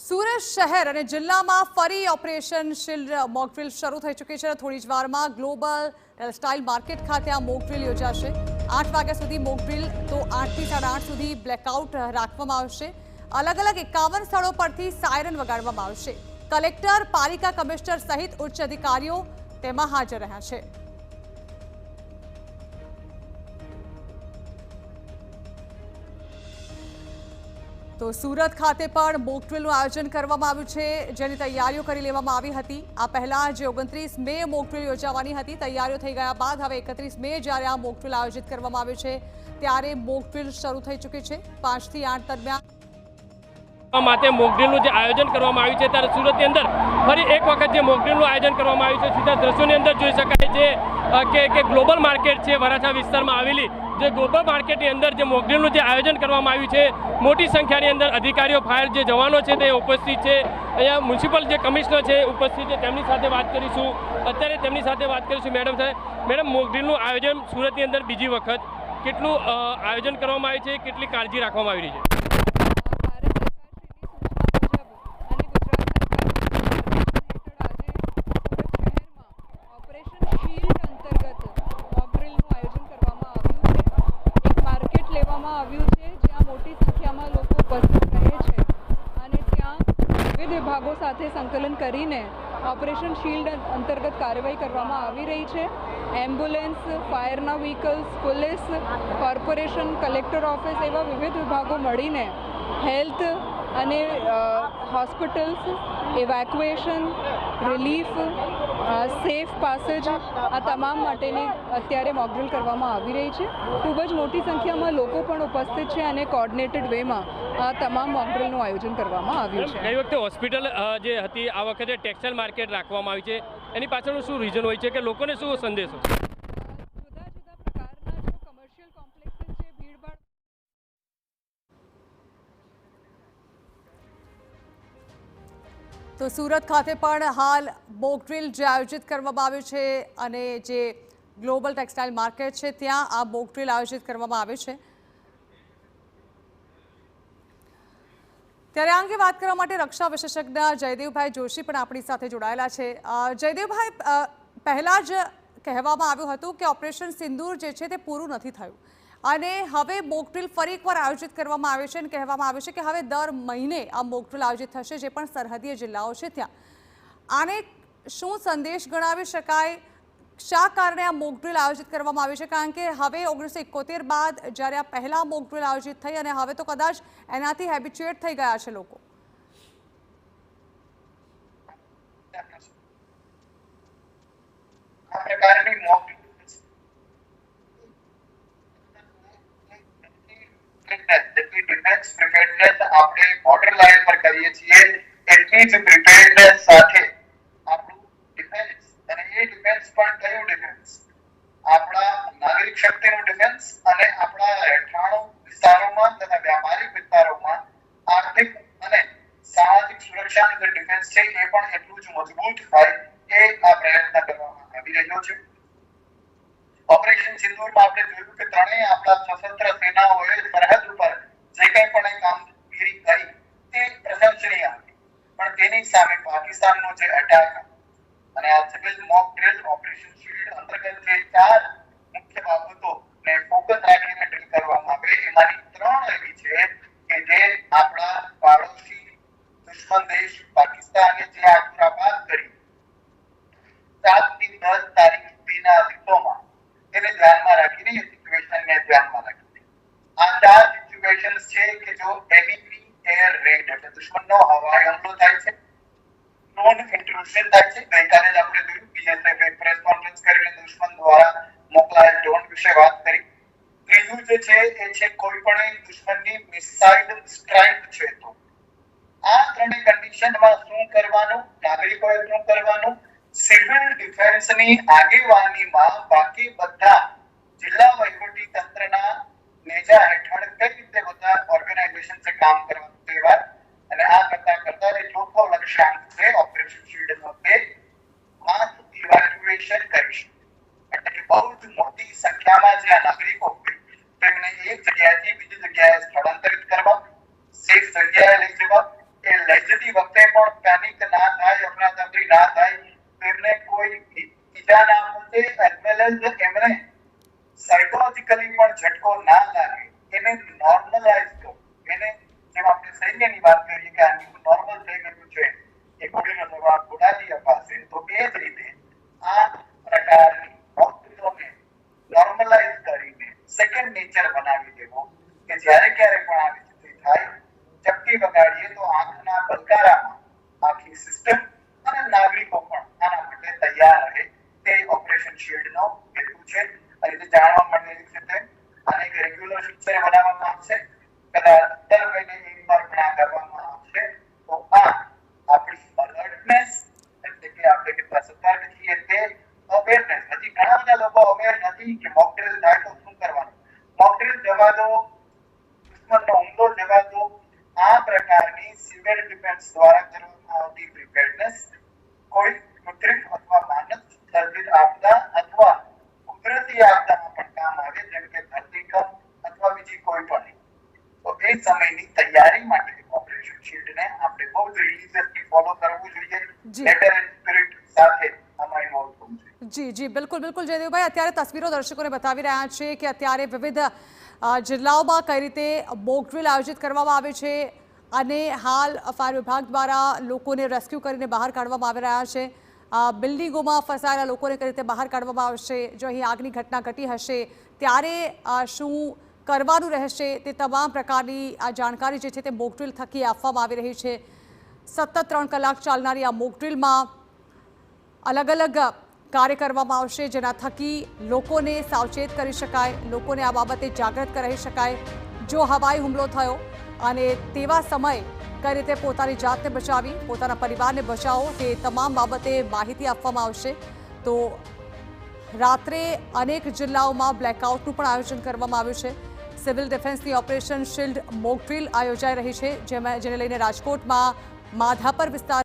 સુરત શહેર અને જિલ્લામાં ફરી ઓપરેશન શિલ્ડ મોકડ્રીલ શરૂ થઈ ચૂકી છે। થોડી જ વારમાં ગ્લોબલ ટેક્સટાઇલ માર્કેટ ખાતે આ મોકડ્રીલ યોજાશે। 8 વાગ્યા સુધી મોકડ્રીલ તો 8 થી 8:30 સુધી બ્લેકઆઉટ રાખવામાં આવશે। અલગ અલગ 51 સ્થળો પરથી સાયરન વગાડવામાં આવશે। કલેક્ટર, પાલિકા કમિશનર સહિત ઉચ્ચ અધિકારીઓ તેમાં હાજર રહ્યા છે। તો સુરત ખાતે પણ મોકડ્રીલનું આયોજન કરવામાં આવ્યું છે, જેની તૈયારીઓ કરી લેવામાં આવી હતી। આ પહેલા જે 29 મે મોકડ્રીલ યોજાવાની હતી, તૈયારીઓ થઈ ગયા બાદ હવે 31 મે જ્યારે આ મોકડ્રીલ આયોજિત કરવામાં આવ્યું છે, ત્યારે મોકડ્રીલ શરૂ થઈ ચૂકી છે। 5 થી 8 દરમિયાન માટે મોકડ્રીલનું જે આયોજન કરવામાં આવ્યું છે, ત્યારે સુરતની અંદર ફરી એક વખત જે મોકડ્રીલનું આયોજન કરવામાં આવ્યું છે, સીધા દ્રશ્યોની અંદર જોઈ શકાય છે કે ગ્લોબલ માર્કેટ છે વરાછા વિસ્તારમાં આવેલી જે ગ્લોબલ માર્કેટની અંદર જે મોકડ્રીલનું જે આયોજન કરવામાં આવ્યું છે, મોટી સંખ્યાની અંદર અધિકારીઓ, ફાયર જે જવાનો છે તે ઉપસ્થિત છે। અહીંયા મ્યુનિસિપલ જે કમિશનર છે ઉપસ્થિત છે, તેમની સાથે વાત કરીશું। અત્યારે તેમની સાથે વાત કરીશું। મેડમ, મોકડ્રીલનું આયોજન સુરતની અંદર બીજી વખત કેટલું આયોજન કરવામાં આવ્યું છે, કેટલી કાળજી રાખવામાં આવી રહી છે? વિભાગો સાથે સંકલન કરીને ઓપરેશન શિલ્ડ અંતર્ગત કાર્યવાહી કરવામાં આવી રહી છે। એમ્બ્યુલન્સ, ફાયરના vehicles, police, corporation, collector office એવા વિવિધ વિભાગો મળીને હેલ્થ અને hospitals, evacuation, relief, safe passage આ તમામ માટેની અત્યારે મોકડ્રીલ કરવામાં આવી રહી છે। ખૂબ જ મોટી સંખ્યામાં લોકો પણ ઉપસ્થિત છે અને કોઓર્ડિનેટેડ વેમાં આ તમામ મોકડ્રીલનું આયોજન કરવામાં આવ્યું છે। ગઈ વખતે હોસ્પિટલ જે હતી, આ વખતે ટેક્સટાઇલ માર્કેટ રાખવામાં આવી છે, એની પાછળનું શું રીઝન હોય છે કે લોકોને શું સંદેશો? જુદા જુદા પ્રકારના જો કમર્શિયલ કોમ્પ્લેક્સીસ છે, ભીડભાડ તો સુરત ખાતે પણ હાલ મોકડ્રીલ જે આયોજિત કરવામાં આવ્યું છે અને જે ગ્લોબલ ટેક્સટાઇલ માર્કેટ છે ત્યાં આ મોકડ્રીલ આયોજિત કરવામાં આવ્યું છે। ત્યારે આ અંગે વાત કરવા માટે રક્ષા વિશેષજ્ઞ જયદેવભાઈ જોશી પણ આપણી સાથે જોડાયેલા છે। જયદેવભાઈ, પહેલા જ કહેવામાં આવ્યું હતું કે ઓપરેશન સિંદૂર જે છે તે પૂરું નથી થયું અને હવે મોકડ્રીલ ફરી એકવાર આયોજિત કરવામાં આવે છે અને કહેવામાં આવે છે કે હવે દર મહિને આ મોકડ્રીલ આયોજિત થશે, જે પણ સરહદીય જિલ્લાઓ છે ત્યાં। આને શું સંદેશ ગણાવી શકાય? શા કારણે આ મોકડ્રીલ આયોજિત કરવામાં આવી છે? કારણ કે હવે 1971 બાદ જ્યારે આ પહેલા મોકડ્રીલ આયોજિત થઈ અને હવે તો કદાચ એનાથી હેબિચ્યુએટ થઈ ગયા છે લોકો। આ પ્રકારની મોકડ્રીલ જેટલી ડિફેન્સ પ્રિપેરનેસ આપણે બોર્ડર લાઇન પર કરીએ છીએ, એટલી જ પ્રિપેરનેસ સાથે આપણું ડિફેન્સ, અને એ ડિફેન્સ પણ કયું ડિફેન્સ? આપણા નાગરિક શક્તિનું ડિફેન્સ અને આપણા રહેઠાણો વિસ્તારોમાં તથા વ્યાપારિક વિસ્તારોમાં આર્થિક અને સામાજિક સુરક્ષાનું જે ડિફેન્સ છે એ પણ એટલું જ મજબૂત થાય એ આ પ્રયત્ન કરવામાં આવી રહ્યો છે। ઓપરેશન સિંદૂરમાં આપણે જોયું કે ત્રણેય આપણા સશસ્ત્ર સેનાઓએ સરહદ ઉપર જે કંઈ પણ કામગીરી કરી તે પ્રશંસનીય હતી, પણ તેની સામે પાકિસ્તાનનો જે અટેક અને આ civil mock drill operation shield અંતર્ગત જે 4 મુખ્ય બાબતોને ફોકસ રાખીને ડ્રીલ કરવામાં આવે, એમાંની 3 એવી છે કે જે આપણા પાડોશી દુશ્મન દેશ પાકિસ્તાને જે આક્રમણ કરી 7 થી 10 તારીખ સુધીના દિવસોમાં તેને ધ્યાનમાં રાખીને એ સિચ્યુએશનને ધ્યાનમાં રાખીને આ 4 સિચ્યુએશન્સ છે કે જો એનિમી એર રેડ એટલે દુશ્મનનો હવાઈ હુમલો થાય છે, ડ્રોન ઇન્ટ્રુઝન થાય છે। ગઈકાલે જ આપણે જોયું બીએસએફ એક પ્રેસ કોન્ફરન્સ કરીને દુશ્મન દ્વારા મોકલાયેલ ડ્રોન વિશે વાત કરી। ત્રીજું જે છે એ છે કોઈ પણ દુશ્મનની મિસાઇલ સ્ટ્રાઇક છે। તો આ ત્રણેય કન્ડિશનમાં શું કરવાનું, નાગરિકોએ શું કરવાનું, સિવિલ ડિફેન્સની આગેવાનીમાં બાકી બધા જિલ્લા વહીવટી તંત્રના નેજા હેઠળ કઈ રીતે બધા ઓર્ગેનાઇઝેશન કામ કરવાનું તે વાત, અને આ કરતા જે ચોથો લક્ષ્યાંક છે ઓપરેશન શિલ્ડનો તે માસ ઇવેક્યુએશન કરીશું, એટલે કે બહુ જ મોટી સંખ્યામાં જે નાગરિકો તેમને એક જગ્યાએથી બીજી જગ્યાએ સ્થળાંતરિત કરવા, સેફ જગ્યાએ લઈ જવા, એ લઈ જતી વખતે પણ પેનિક ના થાય, અફરાતફરી ના થાય, તેમને કોઈ ઈજા ના પહોંચે, એઝ વેલ એઝ એમને સાયકોલોજીકલી પણ ઝટકો ના લાગે, એને નોર્મલાઇઝ કરો. એને જેમ આપણે સૈન્યની વાત કરીએ કે આ નોર્મલ થઈ ગયું છે, એ ઘોડીનો જવાબ ઘોડાથી અપાશે, તો એ જ રીતે આ પ્રકારની વસ્તુઓને નોર્મલાઇઝ કરીને સેકન્ડ નેચર બનાવી દેવો કે જ્યારે ક્યારે પણ આવી સ્થિતિ થાય, ચપટી વગાડીએ તો આંખના પલકારામાં આખી સિસ્ટમ અને નાગરિકો પણ આના માટે તૈયાર રહે, તે ઓપરેશન શીલ્ડનો હેતુ છે. અને તે જાણવા મળે છે કે આને એક રેગ્યુલર ફીચર બનાવવામાં આવશે, કદાચ દર મહિને એકવાર પણ આ કરવામાં આવશે. તો આ આપણી અલર્ટનેસ એટલે કે આપણે કેટલા સતર્ક છીએ તે અવેરનેસ. હજી ઘણા બધા લોકો અવેર નથી કે મોક ડ્રિલ થાય તો શું કરવાનું. મોક ડ્રિલ જવા દો, દુશ્મનનો હુમલો જવા દો, આ પ્રકારની સિવિલ ડિફેન્સ દ્વારા કરવામાં આવતી પ્રિપેરનેસ કોઈ કૃત્રિમ અથવા માનવ સર્જિત આપદા અથવા કુદરતી આપદામાં પણ કામ આવે, જેમ કે ધરતીકંપ અથવા બીજી કોઈ પણ. તો એ સમયની તૈયારી માટે ઓપરેશન શીલ્ડને આપણે બહુ જ રિલીજિયસલી ફોલો કરવું જોઈએ, લેટર એન્ડ સ્પિરિટ સાથે આમાં ઇન્વોલ્વ થવું જોઈએ. જી જી બિલકુલ બિલકુલ જયદેવભાઈ, અત્યારે તસવીરો દર્શકોને બતાવી રહ્યા છે કે અત્યારે વિવિધ જિલ્લાઓમાં કઈ રીતે મોક ડ્રિલ આયોજિત કરવામાં આવે છે અને હાલ ફાયર વિભાગ દ્વારા લોકોને રેસ્ક્યુ કરીને બહાર કાઢવામાં આવી રહ્યા છે. બિલ્ડિંગોમાં ફસાયેલા લોકોને કઈ રીતે બહાર કાઢવામાં આવશે, જો અહીં આગની ઘટના ઘટી હશે ત્યારે શું કરવાનું રહેશે, તે તમામ પ્રકારની આ જાણકારી જે છે તે મોક ડ્રિલ થકી આપવામાં આવી રહી છે. સતત 3 કલાક ચાલનારી આ મોક ડ્રિલમાં અલગ અલગ કાર્ય કરવામાં આવશે, જેના થકી લોકોને સાવચેત કરી શકાય, લોકોને આ બાબતે જાગૃત કરી શકાય. જો હવાઈ હુમલો થયો અને તેવા સમયે કઈ રીતે પોતાની જાતને બચાવી, પોતાના પરિવારને બચાવો, તે તમામ બાબતે માહિતી આપવામાં આવશે. તો રાત્રે અનેક જિલ્લાઓમાં બ્લેકઆઉટનું પણ આયોજન કરવામાં આવ્યું છે. સિવિલ ડિફેન્સની ઓપરેશન શીલ્ડ મોક ડ્રિલ યોજાઈ રહી છે, જેને લઈને રાજકોટમાં માધાપર વિસ્તાર